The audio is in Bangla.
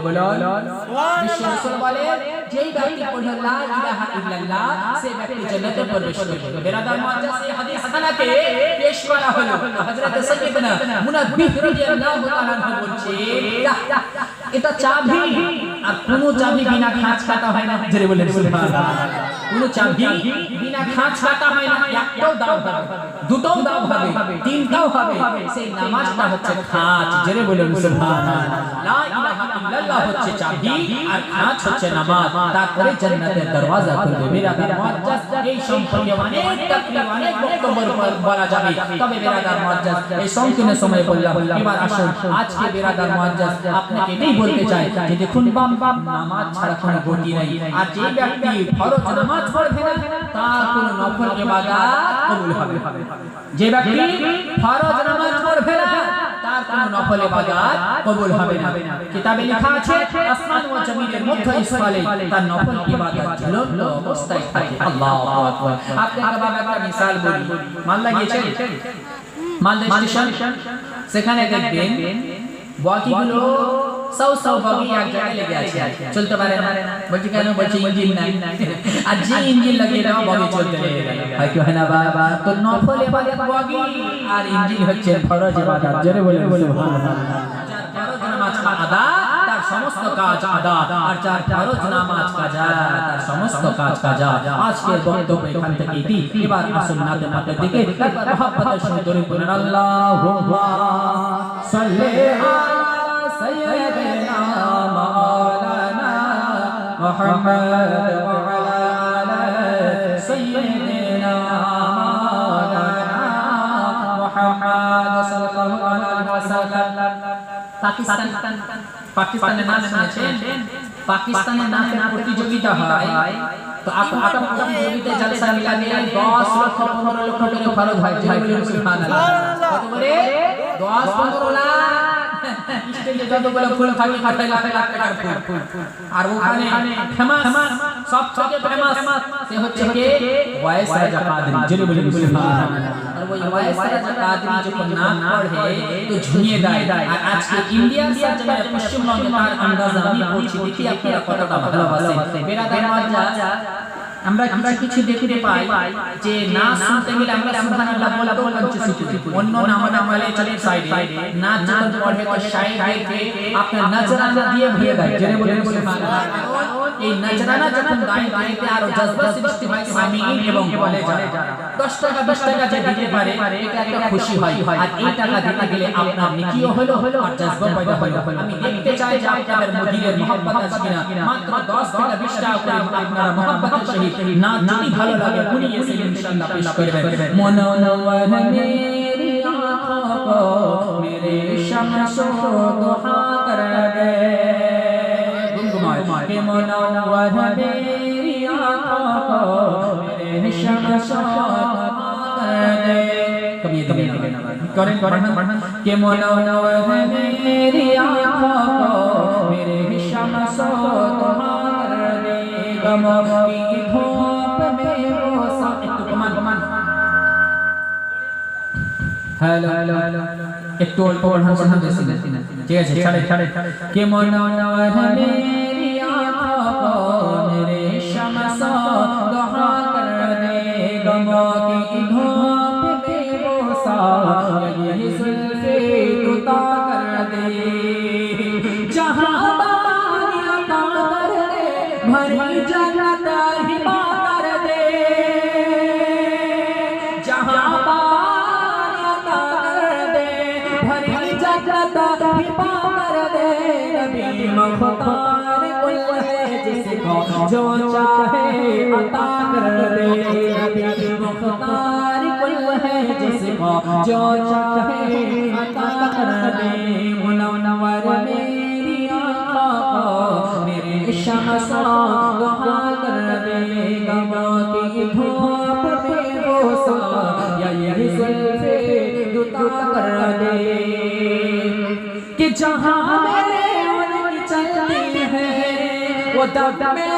বলুন বিশ্ব রাসূল বলেন যেই ব্যক্তি পড়ে লা ইলাহা ইল্লাল্লাহ সেই ব্যক্তি জান্নাতে প্রবেশ করবে বেরাদার মুআজ্জাজ এই হাদিস হাসানাকে পেশ করা হলো হযরত সাইয়্যিদনা মুনাব্বিহ রাদিয়াল্লাহু তাআলা বলছে এটা চাবি আর কোন চাবি বিনা খাঁজ কাটা হয় না জোরে বলেন সুবহানাল্লাহ কোন চাবি বিনা খাঁজ কাটা হয় না একটাও দাও হবে দুটোও দাও হবে তিনটাও হবে সেই নামাজটা হচ্ছে খাঁজ জোরে বলেন সুবহানাল্লাহ লা ইলাহা ইল্লাল্লাহ হচ্ছে চাবি আর খাঁজ হচ্ছে নামাজ তারপরে জান্নাতের দরওয়াজা খুলবে বিরাদার মুআজ্জাজ এই সম্পর্কে অনেক তাকরীর অনেক বক্তব্য বলা যাবে তবে বিরাদার মুআজ্জাজ এই সংকীর্ণ সময় বললাম এবার আসুন আজকে বিরাদার মুআজ্জাজ আপনাকে এটাই বলতে চাই যে দেখুন নামাজ ছাড়া কোনো গতি নাই আর যে ব্যক্তি ফরজ নামাজ পড়বে না তার কোনো নফল ইবাদত কবুল হবে যে ব্যক্তি ফরজ নামাজ পড়বে না তার কোনো নফল ইবাদত কবুল হবে না কিতাবে লেখা আছে আসমান ও জমিনের মধ্যস্থলে তার নফল ইবাদত ঝুলন্ত অবস্থায় থাকে আল্লাহু আকবার আপনাকে বাবা একটা মিসাল বলি মালদা গিয়েছেন মালদা স্টেশন সেখানে দেখবেন বগিগুলো সৌ বগি এক জায়গায় লেগে আছে চলতে পারে না বলছি কেন বলছি ইঞ্জিন নাই আর যে ইঞ্জিন লাগিয়ে দাও বগি চলতে লেগে গেল হয় কি হয় না বাবা তো নফল ইবাদত বগি আর ইঞ্জিন হচ্ছে ফরজ ইবাদত জোরে বলে সুবহানাল্লাহ যার ফরজ নামাজ আদা তার সমস্ত কাজ আদা আর যার ফরজ নামাজ কাজা তার সমস্ত কাজ কাজা আজকের বক্তব্য এখান থেকে ইতি এবার আসুন নাতে পাকের দিকে একবার মহব্বতের সঙ্গে দরুদ পড়ুন আল্লাহুম্মা সাল্লি سيدنا مولانا محمد وعلى آل سيدنا مولانا محمد صلى الله عليه وسلم পাকিস্তানের নাম শুনেছেন পাকিস্তানের নামে প্রতিযোগিতা হয় তো আপনারা প্রতিযোগিতায় জলসা মিলানে 10 লক্ষ 15 লক্ষ করে খরচ হয় সুবহানাল্লাহ কত করে 10 15 লাখ স্টেজে যতগুলো ফুল থাকে কাটাই লাখ লাখ টাকার ফুল আর ওখানে ফেমাস সবথেকে ফেমাস সে হচ্ছে কে ওয়াইস রাজা কাদরি জেনে বলেন সুবহানাল্লাহ আর ওই ওয়াইস রাজা কাদরি যখন নাম পড়ে তো ঝুমিয়ে দেয় আর আজকে ইন্ডিয়ার সার্জনে পশ্চিমবঙ্গে তার আন্দাজ আমি পড়ছি দেখি আপনারা কতটা ভালোবাসেন বেরাদার মুআজ্জাজ আমরা কিছু দেখতে পাই যে নাচ শুনতে গেলে আমরা সুবহানাল্লাহ বলতে কনসিস্টেন্ট অন্য নামাজে চলে সাইডে নাচ যখন পড়বে তো সাইডে আপনার নজরানা দিয়ে ভরে দেয় জেনে বলেন সুবহানাল্লাহ এই নজরানা যখন গাইতে আরো জজবা সৃষ্টি হয় সামিঈন এবং বলে যারা 10 টাকা 20 টাকা যে দিতে পারে এটা একটা খুশি হয় আর এই টাকা দিতে গেলে আপনার নেকিও হলো আর জজবা পয়দা হলো আমি দেখতে চাই যে আপনাদের মুদিরের মহব্বত আছে কিনা মাত্র 10 থেকে 20 টাকা করে আপনারা মহব্বতের সহিত না যদি ভালো লাগে উনি এসে ইনশাআল্লাহ পেশ করবেন মনোনওয়ার মেরি আঁখোं को मेरे शम्स दुहा कर दे गुनगुनाए के मनोनवार मेरी आँखों को मेरे शम्स दुहा कर दे कभी करें के मनोनवार मेरी आँखों को मेरे शम्स दुहा कर दे गमों की धूप में वो सा একটু কমান হ্যালো একটু অল্প পড়ান বেশি ঠিক আছে ছাড়ে কে মনোনওয়ার মেরি আঁখোं को मेरे शम्स दुहा कर दे गमों की धूप में वो सा ये जुल्फे तुता कर दे जहां बारियां कर दे भरी जन्नत हिबा कर दे जहां बारियां कर दे भरी जन्नत हिबा कर दे नबी मुख्तार कुल है जिसको जो चाहे अता कर दे नबी मुख्तार कुल है जिसको जो चाहे अता कर दे मुनव्वर मेरी आँखों को मेरे शम्स दुहा कर दे गमों की धूप में वो सा या ये जुल्फे दुता कर दे कि जहाँ मेरे उनकी चलती है वो दब में